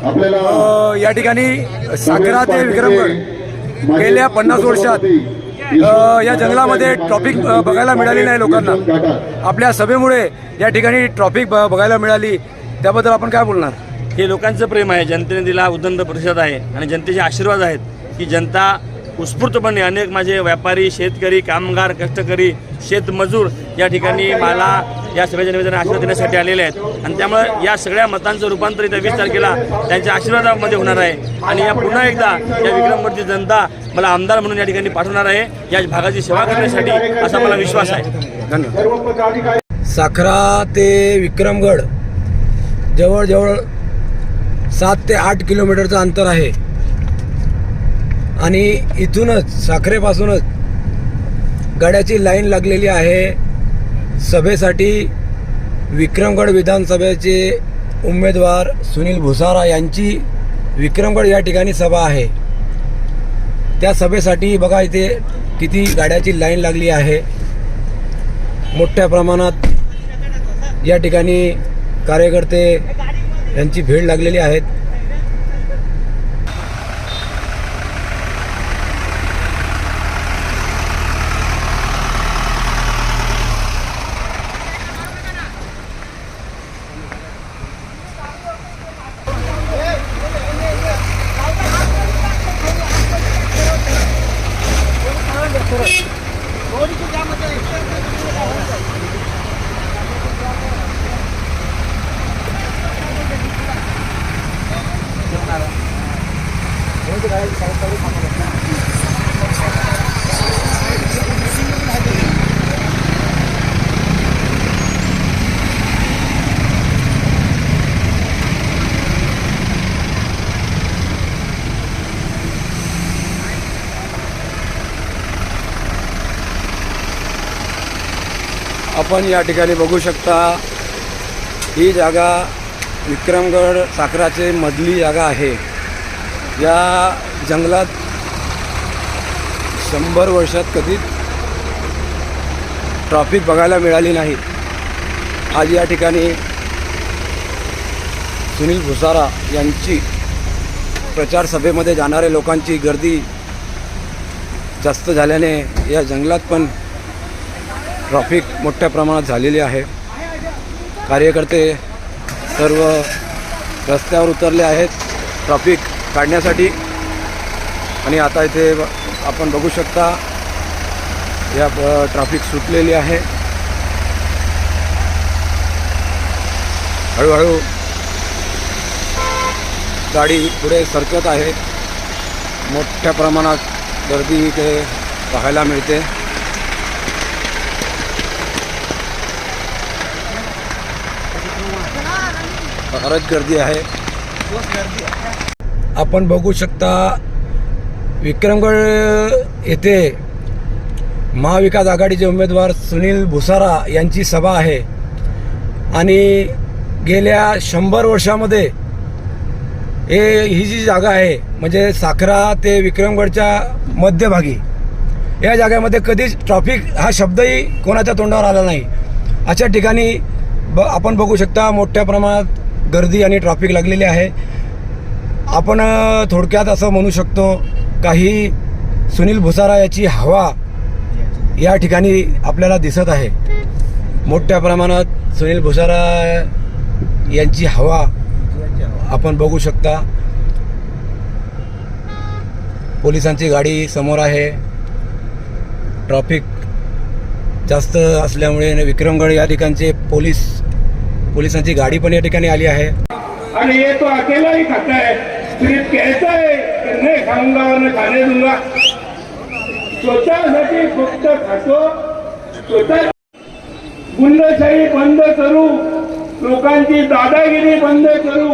या ठिकाणी साखरा ते विक्रमगड गेल्या 50 वर्षात या जंगलामध्ये ट्रॉफिक बघायला मिळाली नाही लोकांना. आपल्या सभेमुळे या ठिकाणी ट्रॉफिक बघायला मिळाली, त्याबद्दल आपण काय बोलणार? हे लोकांचं प्रेम आहे, जनतेने दिला उदंड प्रतिसाद आहे आणि जनतेचे आशीर्वाद आहेत की जनता उत्स्फूर्तपणे अनेक माझे व्यापारी, शेतकरी, कामगार, कष्टकरी, शेतमजूर या ठिकाणी मला या सगळ्या निवेदन आशीर्वाद देण्यासाठी आलेले आहेत आणि त्यामुळे या सगळ्या मतांचं रूपांतर येत्या 20 तारखेला त्यांच्या आशीर्वादामध्ये होणार आहे आणि या पुन्हा एकदा या विक्रमगडची जनता मला आमदार म्हणून या ठिकाणी पाठवणार आहे या भागाची सेवा करण्यासाठी, असा मला विश्वास आहे. धन्यवाद. साखरा ते विक्रमगड जवळजवळ 7 ते 8 किलोमीटरचं अंतर आहे आणि इथूनच साखरेपासूनच गाड्याची लाईन लागलेली आहे सभेसाठी. विक्रमगड विधानसभेचे उमेदवार सुनील भुसारा यांची विक्रमगड या ठिकाणी सभा आहे. त्या सभेसाठी बघा इथे किती गाड्याची लाईन लागली आहे. मोठ्या प्रमाणात या ठिकाणी कार्यकर्ते यांची भीड लागलेली आहेत. आपण या ठिकाणी बघू शकता, ही जागा विक्रमगड साखराचे मधली जागा आहे. या जंगलात 100 वर्षात कधीच ट्रॉफिक बघायला मिळाली नाही. आज या ठिकाणी सुनील भुसारा यांची प्रचार सभेमध्ये जाणारे लोकांची गर्दी जास्त झाल्याने या जंगलात पण ट्रॉफिक मोठ्या प्रमाणात झालेली आहे. कार्यकर्ते सर्व रस्त्यावर उतरले आहेत ट्रॉफिक काढण्यासाठी आणि आता इथे आपण बघू शकता या ट्रॅफिक सुटलेली आहे. हळूहळू गाडी पुढे सरकत आहे. मोठ्या प्रमाणात गर्दी इथे पाहायला मिळते. बरंच गर्दी आहे. आपण बघू शकता विक्रमगड येथे महाविकास आघाडीचे उमेदवार सुनील भुसारा यांची सभा आहे आणि गेल्या 100 वर्षामध्ये ही जी जागा आहे म्हणजे साखरा ते विक्रमगडच्या मध्यभागी, या जागेमध्ये कधीच ट्रॉफिक हा शब्दही कोणाच्या तोंडावर आला नाही. अशा ठिकाणी आपण बघू शकता मोठ्या प्रमाणात गर्दी आणि ट्रॉफिक लागलेली आहे. आपण थोडक्यात असं म्हणू शकतो काही सुनील भुसारा याची हवा या ठिकाणी आपल्याला दिसत आहे. मोठ्या प्रमाणात सुनील भुसारा यांची हवा आपण बघू शकता. पोलिसांची गाडी समोर आहे. ट्रॉफिक जास्त असल्यामुळे विक्रमगड या ठिकाणचे पोलिसांची गाडी पण या ठिकाणी आली आहे. आणि ये तो अकेला ही खाता है, सिर्फ कहता है कि नहीं खाऊंगा और नहीं खाने दूंगा. स्वतःसाठी फक्त खातो. स्वतः गुंडशाही बंद करू, लोकांची दादागिरी बंद करू.